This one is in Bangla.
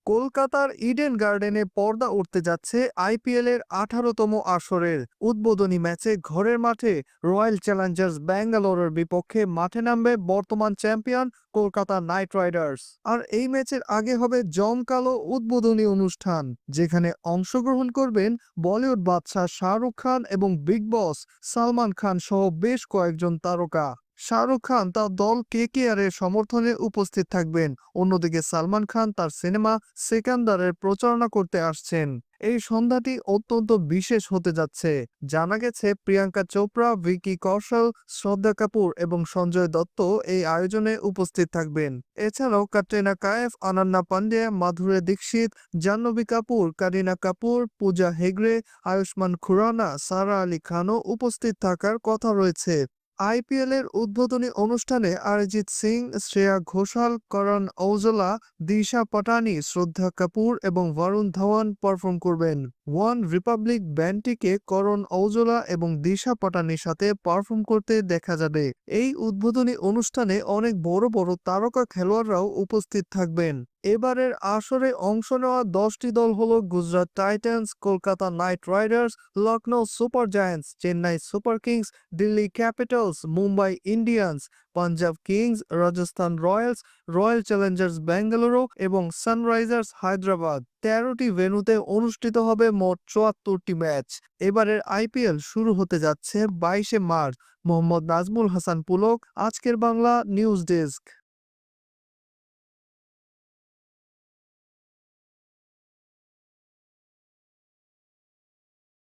কলকাতার ইডেন গার্ডেনে পর্দা উঠতে যাচ্ছে আইপিএলের 18তম আসরের উদ্বোধনী ম্যাচে ঘরের মাঠে রয়্যাল চ্যালেঞ্জার্স ব্যাঙ্গালোরের বিপক্ষে মাঠে নামবে বর্তমান চ্যাম্পিয়ন কলকাতা নাইট রাইডার্স। আর এই ম্যাচের আগে হবে জমকালো উদ্বোধনী অনুষ্ঠান, যেখানে অংশগ্রহণ করবেন বলিউড বাদশাহ শাহরুখ খান এবং বিগ বস সালমান খান সহ বেশ কয়েকজন তারকা। শাহরুখ খান তার দল কেকেআর এর সমর্থনে উপস্থিত থাকবেন, অন্যদিকে সালমান খান তার সিনেমা সেকান্দারের প্রচারণা করতে আসছেন। এই সন্ধ্যাটি অত্যন্ত বিশেষ হতে যাচ্ছে। জানা গেছে প্রিয়াঙ্কা চোপড়া, ভিকি কৌশল, শ্রদ্ধা কাপুর এবং সঞ্জয় দত্ত এই আয়োজনে উপস্থিত থাকবেন। এছাড়াও ক্যাটরিনা কাইফ, অনন্যা পান্ডে, মাধুরী দীক্ষিত, জাহ্নবী কাপুর, কারিনা কাপুর, পূজা হেগড়ে, আয়ুষ্মান খুরানা, সারা আলী খানও উপস্থিত থাকার কথা রয়েছে। আইপিএলের উদ্বোধনী অনুষ্ঠানে অরিজিৎ সিং, শ্রেয়া ঘোষাল, করণ ঔজলা, দিশা পাটানি, শ্রদ্ধা কাপুর এবং বরুণ ধাওয়ান পারফর্ম করবেন। ওয়ান রিপাবলিক ব্যান্ডটিকে করণ ঔজলা এবং দিশা পাটানির সাথে পারফর্ম করতে দেখা যাবে। এই উদ্বোধনী অনুষ্ঠানে অনেক বড় বড় তারকা খেলোয়াড়রাও উপস্থিত থাকবেন। এবারের আসরে অংশ নেওয়া 10টি দল হল Gujarat Titans, Kolkata Knight Riders, Lucknow Super Giants, Chennai Super Kings, Delhi Capitals, Mumbai Indians, Punjab Kings, Rajasthan Royals, Royal Challengers Bangalore এবং সানরাইজার্স হায়দ্রাবাদ। 13টি ভেন্যুতে অনুষ্ঠিত হবে মোট 74টি ম্যাচ। এবারের আইপিএল শুরু হতে যাচ্ছে 22শে মার্চ। মোহাম্মদ নাজমুল হাসান পুলক, আজকের বাংলা নিউজ ডেস্ক।